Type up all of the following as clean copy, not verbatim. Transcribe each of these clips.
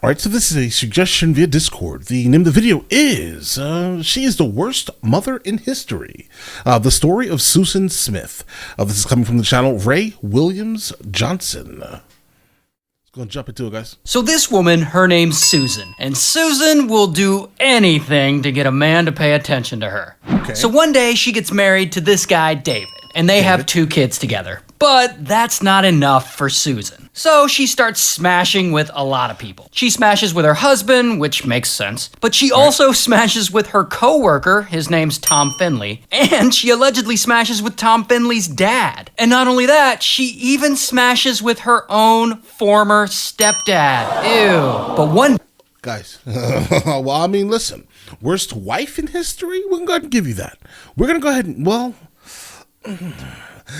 Alright, so this is a suggestion via Discord. The name of the video is, She is the Worst Mother in History. The story of Susan Smith. This is coming from the channel Ray Williams Johnson. Let's go and jump into it, guys. So this woman, her name's Susan, and Susan will do anything to get a man to pay attention to her. Okay. So one day she gets married to this guy, David, and they have 2 kids together. But that's not enough for Susan. So she starts smashing with a lot of people. She smashes with her husband, which makes sense, but she also smashes with her coworker, his name's Tom Finley, and she allegedly smashes with Tom Finley's dad. And not only that, she even smashes with her own former stepdad. Ew. But one Guys, well, I mean, listen, worst wife in history? We're going to go ahead and give you that. We're going to go ahead and, well,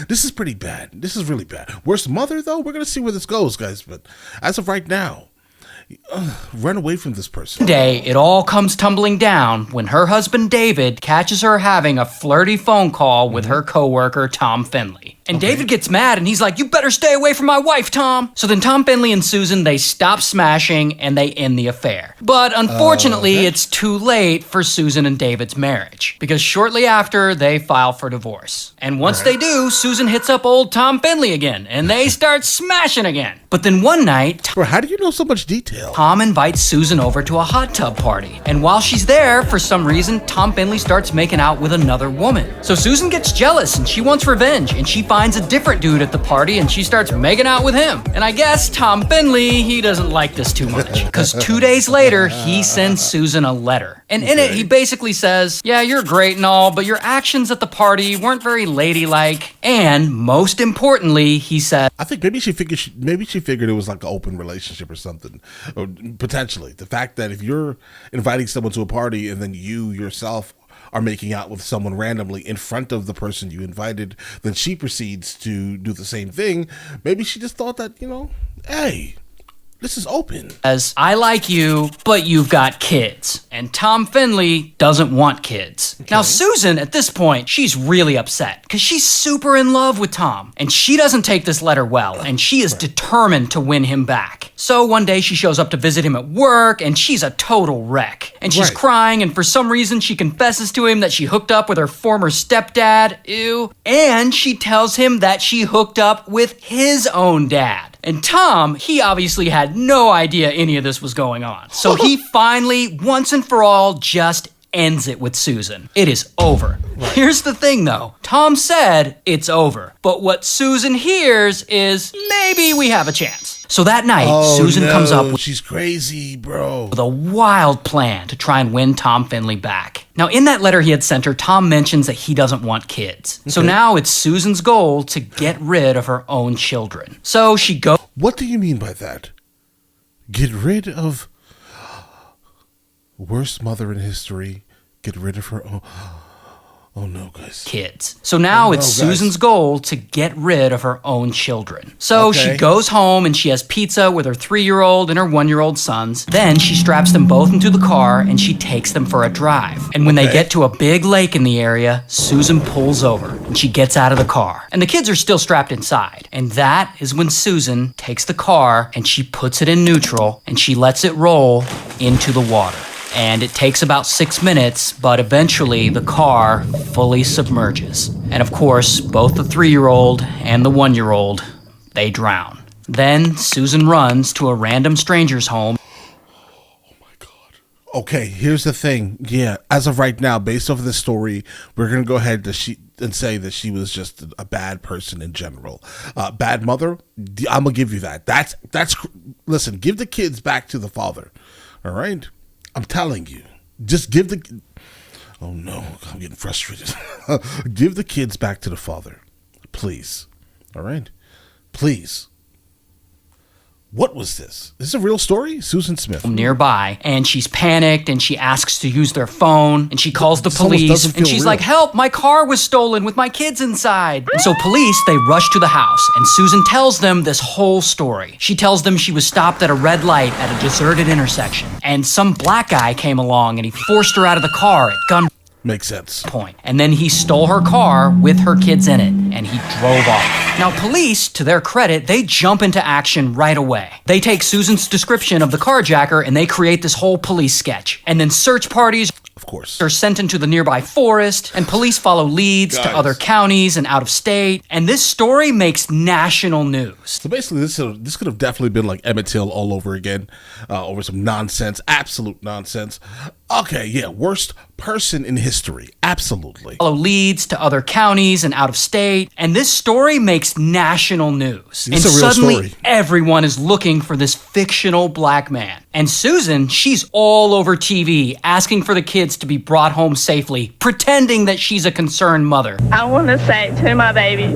this is pretty bad. This is really bad. Worst mother, though? We're going to see where this goes, guys. But as of right now, run away from this person. One day, it all comes tumbling down when her husband David catches her having a flirty phone call with her coworker Tom Finley. And David gets mad and he's like, "You better stay away from my wife, Tom." So then Tom Finley and Susan, they stop smashing and they end the affair. But unfortunately, it's too late for Susan and David's marriage, because shortly after, they file for divorce. And once they do, Susan hits up old Tom Finley again and they start smashing again. But then one night, Bro, how do you know so much detail? Tom invites Susan over to a hot tub party. And while she's there, for some reason, Tom Finley starts making out with another woman. So Susan gets jealous and she wants revenge, and she finds a different dude at the party and she starts making out with him. And I guess Tom Finley, he doesn't like this too much, because 2 days later, he sends Susan a letter. And in it, he basically says, "Yeah, you're great and all, but your actions at the party weren't very ladylike." And most importantly, he said, I think maybe she figured it was like an open relationship or something. Or potentially. The fact that if you're inviting someone to a party and then you yourself are making out with someone randomly in front of the person you invited, then she proceeds to do the same thing. Maybe she just thought that, hey, this is open. as "I like you, but you've got kids." And Tom Finley doesn't want kids. Now, Susan, at this point, she's really upset because she's super in love with Tom. And she doesn't take this letter well, and she is determined to win him back. So one day she shows up to visit him at work, and she's a total wreck. And she's crying, and for some reason she confesses to him that she hooked up with her former stepdad. Ew. And she tells him that she hooked up with his own dad. And Tom, he obviously had no idea any of this was going on. So he finally, once and for all, just ends it with Susan. It is over. Here's the thing, though. Tom said it's over. But what Susan hears is, maybe we have a chance. So that night, Susan comes up with She's crazy, bro. a wild plan to try and win Tom Finley back. Now, in that letter he had sent her, Tom mentions that he doesn't want kids. So now it's Susan's goal to get rid of her own children. So she goes... What do you mean by that? Get rid of worst mother in history. Get rid of her own... Oh no, guys. Kids. So now it's Susan's goal to get rid of her own children. So she goes home and she has pizza with her 3-year-old and her 1-year-old sons. Then she straps them both into the car and she takes them for a drive. And when they get to a big lake in the area, Susan pulls over and she gets out of the car. And the kids are still strapped inside. And that is when Susan takes the car and she puts it in neutral and she lets it roll into the water. And it takes about 6 minutes, but eventually the car fully submerges. And of course, both the 3-year-old and the 1-year-old, they drown. Then Susan runs to a random stranger's home. Oh my God. Okay, here's the thing. Yeah, as of right now, based off of this story, we're going to go ahead and say that she was just a bad person in general. Bad mother, I'm going to give you that. Listen, give the kids back to the father. All right? I'm telling you, just give the... Oh no, I'm getting frustrated. Give the kids back to the father, please. All right? Please. What was this? Is this a real story? Susan Smith. Nearby, and she's panicked and she asks to use their phone and she calls the police and she's like, "Help, my car was stolen with my kids inside." And so police, they rush to the house and Susan tells them this whole story. She tells them she was stopped at a red light at a deserted intersection and some black guy came along and he forced her out of the car at gunpoint. Makes sense. And then he stole her car with her kids in it, and he drove off. Now, police, to their credit, they jump into action right away. They take Susan's description of the carjacker and they create this whole police sketch. And then search parties, of course, are sent into the nearby forest, and police follow leads to other counties and out of state. And this story makes national news. So basically, this could have definitely been like Emmett Till all over again, over some nonsense, absolute nonsense. Okay, yeah, worst person in history, absolutely. Follow leads to other counties and out of state, and this story makes national news. And suddenly, everyone is looking for this fictional black man. And Susan, she's all over TV, asking for the kids to be brought home safely, pretending that she's a concerned mother. I want to say to my baby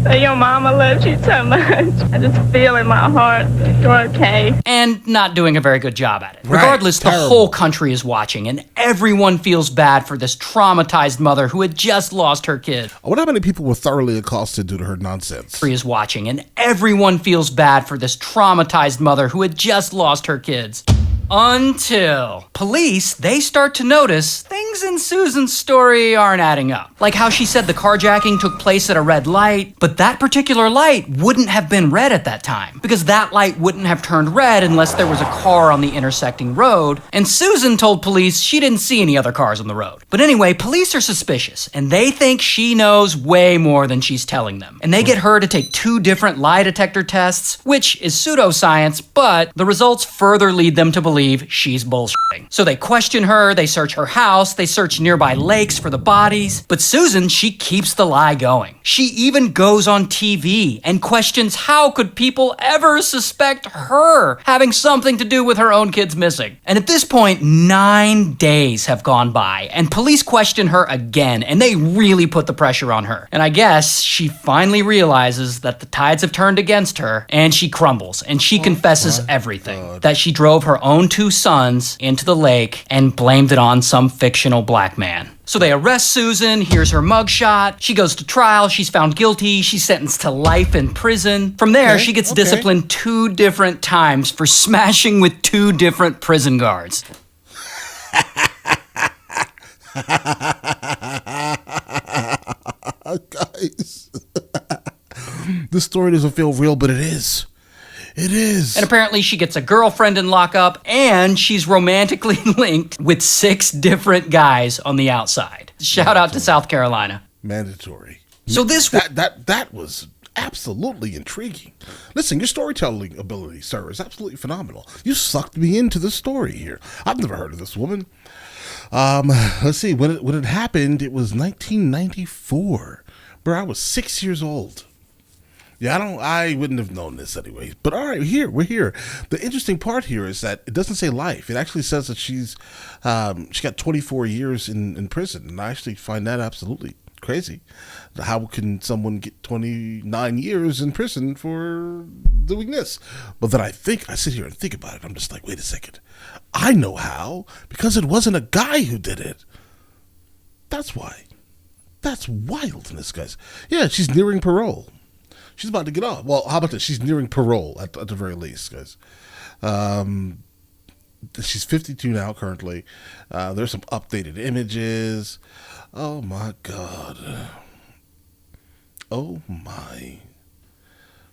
that your mama loves you so much. I just feel in my heart that you're okay. And not doing a very good job at it. Right. Regardless, the whole country is watching, and everyone feels bad for this traumatized mother who had just lost her kid. I wonder how many people were thoroughly accosted due to her nonsense. Is watching, and everyone feels bad for this traumatized mother who had just lost her kids. Until police, they start to notice things in Susan's story aren't adding up. Like how she said the carjacking took place at a red light, but that particular light wouldn't have been red at that time, because that light wouldn't have turned red unless there was a car on the intersecting road, and Susan told police she didn't see any other cars on the road. But anyway, police are suspicious, and they think she knows way more than she's telling them. And they get her to take 2 different lie detector tests, which is pseudoscience, but the results further lead them to believe she's bullshitting. So they question her, they search her house, they search nearby lakes for the bodies. But Susan, she keeps the lie going. She even goes on TV and questions how could people ever suspect her having something to do with her own kids missing. And at this point, 9 days have gone by, and police question her again, and they really put the pressure on her. And I guess she finally realizes that the tides have turned against her, and she crumbles, and she confesses everything. That she drove her own 2 sons into the lake and blamed it on some fictional black man. So they arrest Susan, here's her mugshot, she goes to trial, she's found guilty, she's sentenced to life in prison. From there, she gets disciplined 2 different times for smashing with 2 different prison guards. Guys, this story doesn't feel real, but it is. It is. And apparently she gets a girlfriend in lockup, and she's romantically linked with 6 different guys on the outside. Shout out to South Carolina. Mandatory. So this that was absolutely intriguing. Listen, your storytelling ability, sir, is absolutely phenomenal. You sucked me into the story here. I've never heard of this woman. Let's see. When it happened, it was 1994. Bro, I was 6 years old. Yeah, I wouldn't have known this anyway. But all right, we're here. The interesting part here is that it doesn't say life. It actually says that she got 24 years in prison. And I actually find that absolutely crazy. How can someone get 29 years in prison for doing this? But then I sit here and think about it. I'm just like, wait a second. I know how, because it wasn't a guy who did it. That's why. That's wildness, guys. Yeah, she's nearing parole. She's about to get off. Well, how about this? She's nearing parole at the very least, guys. She's 52 now currently. There's some updated images. Oh my God. Oh my.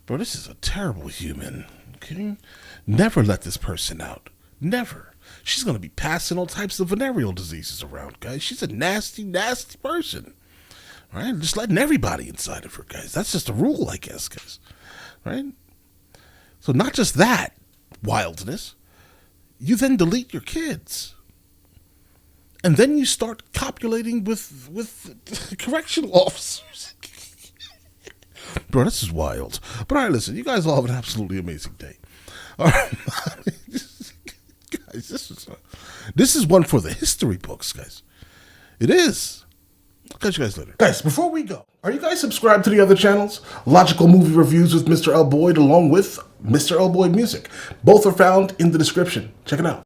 Bro, this is a terrible human. Okay? Never let this person out. Never. She's going to be passing all types of venereal diseases around, guys. She's a nasty, nasty person. Right? Just letting everybody inside of her, guys. That's just a rule, I guess, guys. Right? So not just that wildness, you then delete your kids. And then you start copulating with correctional officers. Bro, this is wild. But all right, listen, you guys all have an absolutely amazing day. All right. Guys, this is one for the history books, guys. It is. I'll catch you guys later. Guys, before we go, are you guys subscribed to the other channels? Logical Movie Reviews with Mr. L. Boyd, along with Mr. L. Boyd Music. Both are found in the description. Check it out.